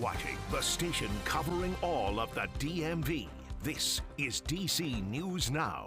watching the station covering all of the DMV. This is DC News Now.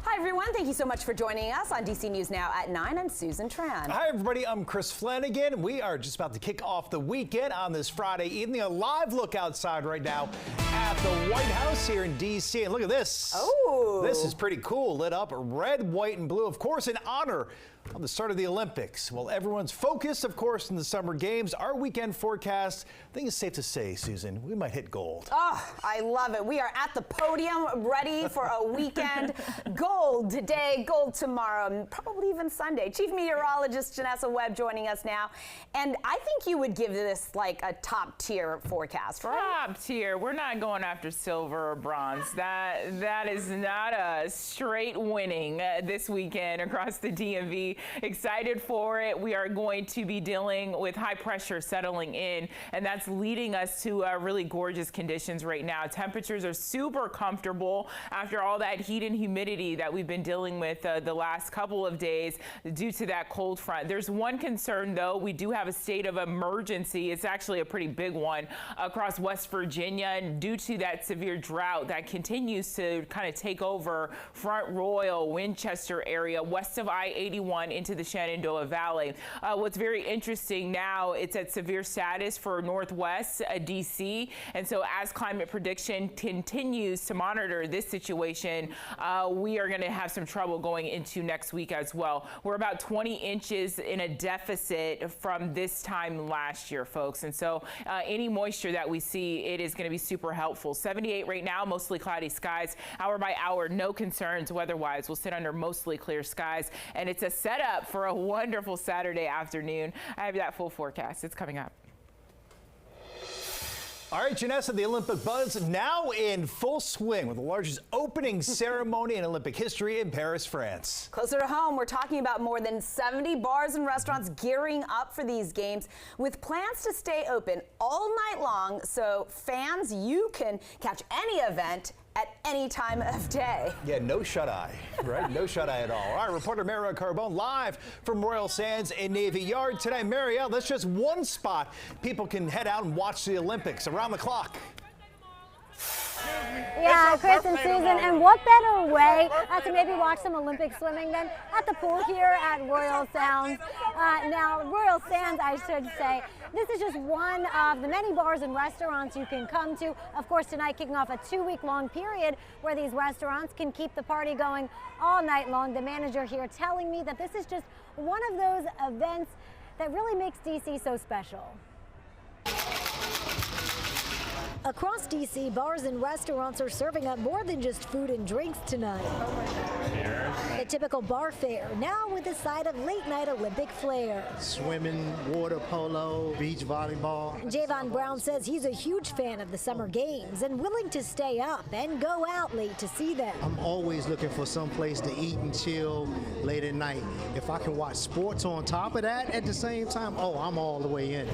Hi, everyone. Thank you so much for joining us on DC News Now at 9. I'm Susan Tran. Hi, everybody. I'm Chris Flanagan. We are just about to kick off the weekend on this Friday evening. A live look outside right now at the White House here in DC. And look at this. Oh. This is pretty cool. Lit up red, white, and blue, of course, in honor of the start of the Olympics. Well, everyone's focused, of course, in the Summer Games. Our weekend forecast, I think it's safe to say, Susan, we might hit gold. Oh, I love it. We are at the podium ready for a weekend. Gold today, gold tomorrow, and probably even Sunday. Chief Meteorologist Janessa Webb joining us now. And I think you would give this like a top tier forecast, right? Top tier. We're not going after silver or bronze. That is not a straight winning this weekend across the DMV. Excited for it. We are going to be dealing with high pressure settling in, and that's leading us to really gorgeous conditions right now. Temperatures are super comfortable after all that heat and humidity that we've been dealing with the last couple of days due to that cold front. There's one concern, though. We do have a state of emergency. It's actually a pretty big one across West Virginia, and due to that severe drought that continues to kind of take over Front Royal, Winchester area, west of I-81 into the Shenandoah Valley. What's very interesting now, it's at severe status for Northwest DC. And so as climate prediction continues to monitor this situation, we are going to have some trouble going into next week as well. We're about 20 inches in a deficit from this time last year, folks. And so any moisture that we see, it is going to be super helpful. 78 right now, mostly cloudy skies. Hour by hour, no concerns weather-wise. We'll sit under mostly clear skies. And it's a setup for a wonderful Saturday afternoon. I have that full forecast. It's coming up. All right, Janessa, the Olympic buzz now in full swing with the largest opening ceremony in Olympic history in Paris, France. Closer to home, we're talking about more than 70 bars and restaurants gearing up for these games with plans to stay open all night long. So fans, you can catch any event at any time of day. Yeah, no shut-eye, right? No shut-eye at all. All right, reporter Marielle Carbone live from Royal Sands and Navy Yard tonight. Marielle, that's just one spot people can head out and watch the Olympics around the clock. Yeah, Chris and Susan, and what better way to maybe watch some Olympic swimming than at the pool here at Royal Sands. Now, Royal Sands, I should say, this is just one of the many bars and restaurants you can come to. Of course, tonight kicking off a 2-week-long period where these restaurants can keep the party going all night long. The manager here telling me that this is just one of those events that really makes DC so special. Across DC, bars and restaurants are serving up more than just food and drinks tonight. The typical bar fare, now with a side of late-night Olympic flair. Swimming, water polo, beach volleyball. Javon Brown says he's a huge fan of the Summer Games and willing to stay up and go out late to see them. I'm always looking for some place to eat and chill late at night. If I can watch sports on top of that at the same time, oh, I'm all the way in.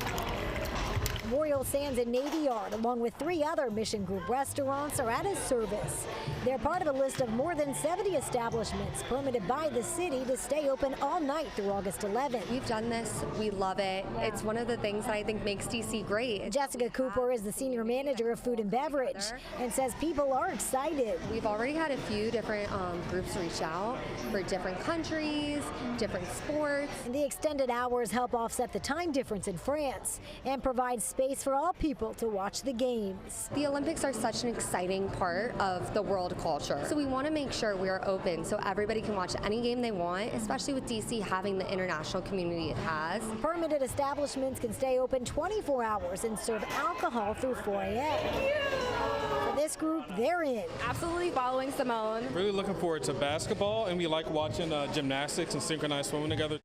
Royal Sands and Navy Yard, along with 3 other Mission Group restaurants, are at his service. They're part of a list of more than 70 establishments permitted by the city to stay open all night through August 11th. We've done this. We love it. Yeah. It's one of the things that I think makes DC great. Jessica Cooper is the senior manager of food and beverage and says people are excited. We've already had a few different groups reach out for different countries, different sports. And the extended hours help offset the time difference in France and provide space for all people to watch the games. The Olympics are such an exciting part of the world culture. So we want to make sure we are open so everybody can watch any game they want, especially with DC having the international community it has. Permitted establishments can stay open 24 hours and serve alcohol through 4 a.m. For this group, they're in. Absolutely following Simone. Really looking forward to basketball, and we like watching gymnastics and synchronized swimming together.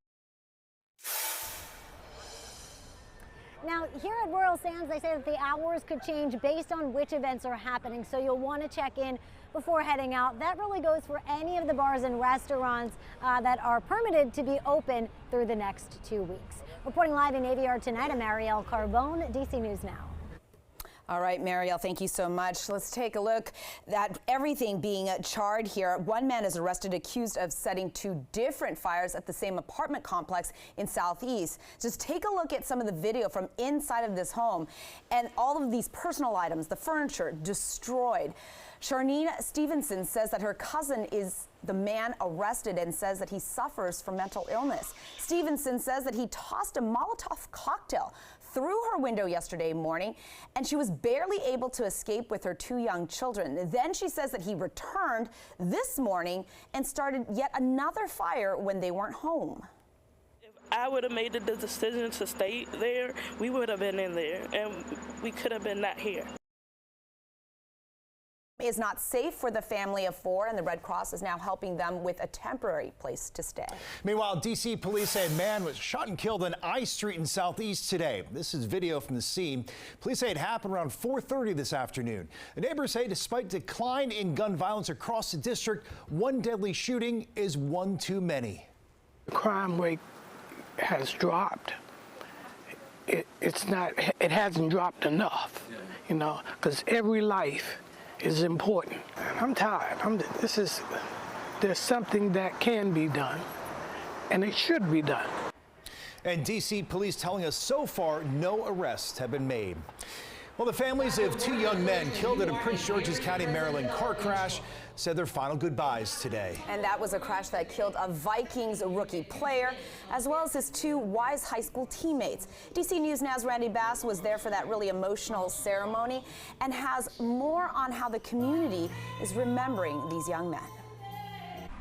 Now, here at Royal Sands, they say that the hours could change based on which events are happening, so you'll want to check in before heading out. That really goes for any of the bars and restaurants that are permitted to be open through the next 2 weeks. Reporting live in Navy Yard tonight, I'm Marielle Carbone, DC News Now. All right, Marielle, thank you so much. Let's take a look at everything being charred here. One man is arrested accused of setting 2 different fires at the same apartment complex in Southeast. Just take a look at some of the video from inside of this home and all of these personal items, the furniture destroyed. Charnene Stevenson says that her cousin is the man arrested and says that he suffers from mental illness. Stevenson says that he tossed a Molotov cocktail through her window yesterday morning, and she was barely able to escape with her 2 young children. Then she says that he returned this morning and started yet another fire when they weren't home. If I would have made the decision to stay there, we would have been in there, and we could have been not here. Is not safe for the family of 4, and the Red Cross is now helping them with a temporary place to stay. Meanwhile, D.C. police say a man was shot and killed on I Street in Southeast today. This is video from the scene. Police say it happened around 4:30 this afternoon. The neighbors say despite decline in gun violence across the district, one deadly shooting is one too many. The crime rate has dropped. It hasn't dropped enough, you know, because every life is important. I'm tired. There's something that can be done, and it should be done. And D.C. police telling us so far no arrests have been made. Well, the families of 2 young men killed in a Prince George's County, Maryland car crash said their final goodbyes today. And that was a crash that killed a Vikings rookie player, as well as his 2 Wise High School teammates. DC News Now's Randy Bass was there for that really emotional ceremony and has more on how the community is remembering these young men.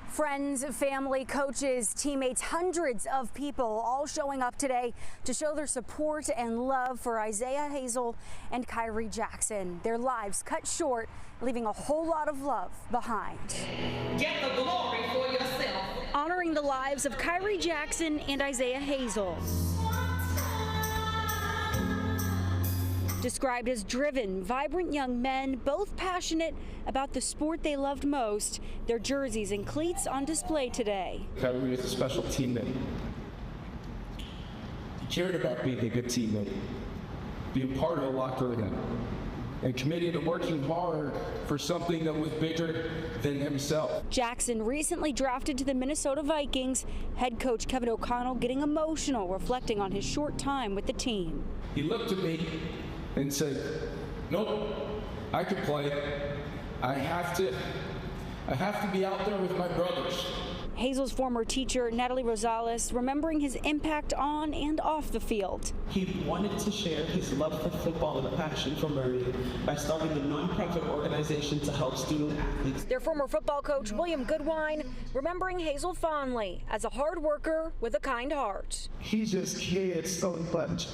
Friends, family, coaches, teammates, hundreds of people all showing up today to show their support and love for Isaiah Hazel and Kyrie Jackson. Their lives cut short, leaving a whole lot of love behind. Get the glory for yourself. Honoring the lives of Kyrie Jackson and Isaiah Hazel. Described as driven, vibrant young men, both passionate about the sport they loved most, their jerseys and cleats on display today. Kyrie is a special teammate. He cared about being a good teammate, being part of the locker room, and committed to working hard for something that was bigger than himself. Jackson recently drafted to the Minnesota Vikings, head coach Kevin O'Connell getting emotional, reflecting on his short time with the team. He looked at me and said, nope, I can play. I have to be out there with my brothers. Hazel's former teacher, Natalie Rosales, remembering his impact on and off the field. He wanted to share his love for football and a passion for Murray by starting a nonprofit organization to help student athletes. Their former football coach, William Goodwine, remembering Hazel fondly as a hard worker with a kind heart. He just cared so much.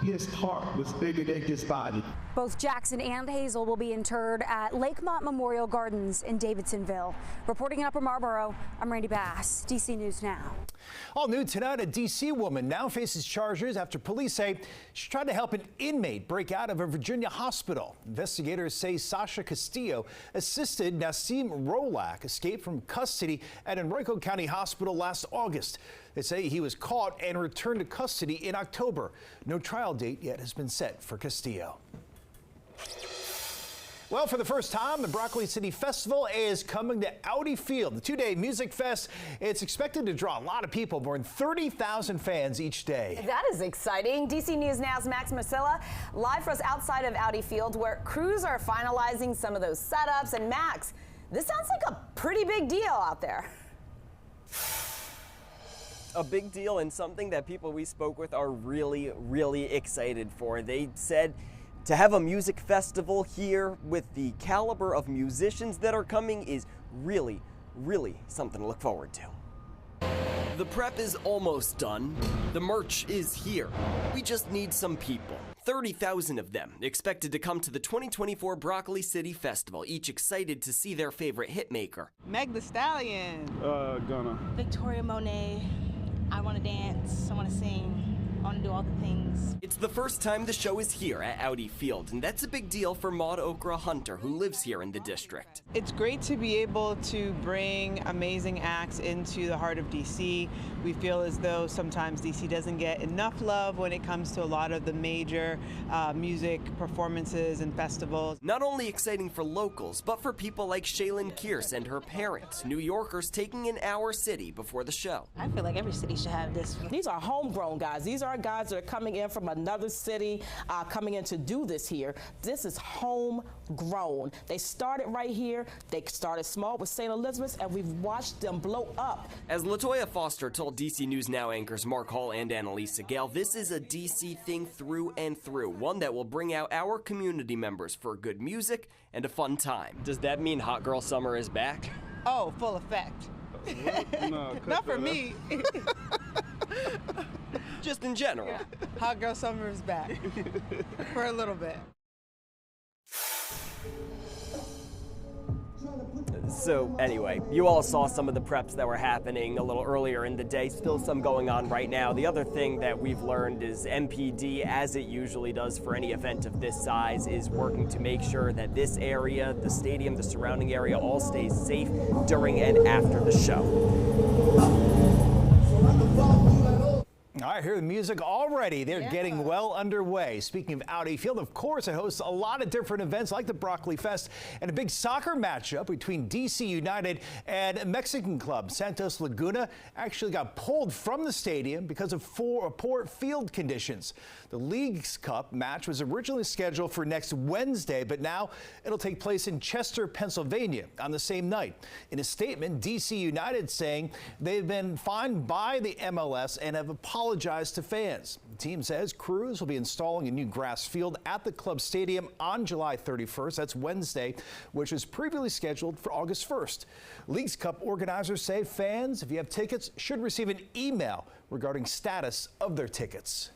His heart was bigger than his body. Both Jackson and Hazel will be interred at Lakemont Memorial Gardens in Davidsonville. Reporting in Upper Marlboro, I'm Randy Bass, DC News Now. All new tonight, a D.C. woman now faces charges after police say she tried to help an inmate break out of a Virginia hospital. Investigators say Sasha Castillo assisted Nassim Rolak escape from custody at Henrico County Hospital last August. They say he was caught and returned to custody in October. No trial date yet has been set for Castillo. Well, for the first time, the Broccoli City Festival is coming to Audi Field. The 2-day music fest, it's expected to draw a lot of people, more than 30,000 fans each day. That is exciting. DC News Now's Max Marcilla live for us outside of Audi Field, where crews are finalizing some of those setups. And Max, this sounds like a pretty big deal out there. A big deal, and something that people we spoke with are really, really excited for. They said to have a music festival here with the caliber of musicians that are coming is really, really something to look forward to. The prep is almost done. The merch is here. We just need some people. 30,000 of them expected to come to the 2024 Broccoli City Festival, each excited to see their favorite hitmaker. Meg Thee Stallion. Gunna. Victoria Monet. I Want to Dance. I Want to Sing. want to do all the things. It's the first time the show is here at Audi Field, and that's a big deal for Maud Okra Hunter, who lives here in the district. It's great to be able to bring amazing acts into the heart of DC. We feel as though sometimes DC doesn't get enough love when it comes to a lot of the major music performances and festivals. Not only exciting for locals, but for people like Shaylin Kearse and her parents, New Yorkers taking in our city before the show. I feel like every city should have this. These are homegrown guys. These are guys that are coming in from another city, coming in to do this here. This is homegrown. They started right here. They started small with St. Elizabeth's, and we've watched them blow up. As LaToya Foster told DC News Now anchors Mark Hall and Annalisa Gale, this is a DC thing through and through, one that will bring out our community members for good music and a fun time. Does that mean Hot Girl Summer is back? Oh, full effect. No, not for me. Just in general. Yeah. Hot Girl Summer is back for a little bit. So anyway, you all saw some of the preps that were happening a little earlier in the day, still some going on right now. The other thing that we've learned is MPD, as it usually does for any event of this size, is working to make sure that this area, the stadium, the surrounding area, all stays safe during and after the show. I hear the music already. They're getting well underway. Speaking of Audi Field, of course, it hosts a lot of different events like the Broccoli Fest and a big soccer matchup between DC United and Mexican club Santos Laguna actually got pulled from the stadium because of poor field conditions. The Leagues Cup match was originally scheduled for next Wednesday, but now it'll take place in Chester, Pennsylvania on the same night. In a statement, DC United saying they've been fined by the MLS and have apologized to fans. The team says crews will be installing a new grass field at the club stadium on July 31st. That's Wednesday, which was previously scheduled for August 1st. Leagues Cup organizers say fans, if you have tickets, should receive an email regarding status of their tickets.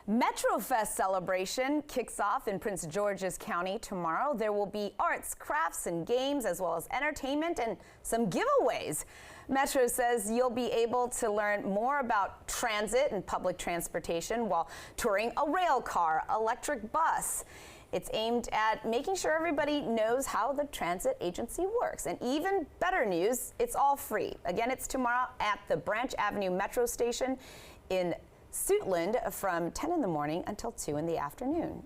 MetroFest celebration kicks off in Prince George's County tomorrow. There will be arts, crafts, and games, as well as entertainment and some giveaways. Metro says you'll be able to learn more about transit and public transportation while touring a rail car, electric bus. It's aimed at making sure everybody knows how the transit agency works. And even better news, it's all free. Again, it's tomorrow at the Branch Avenue Metro Station in Suitland from 10 in the morning until 2 in the afternoon.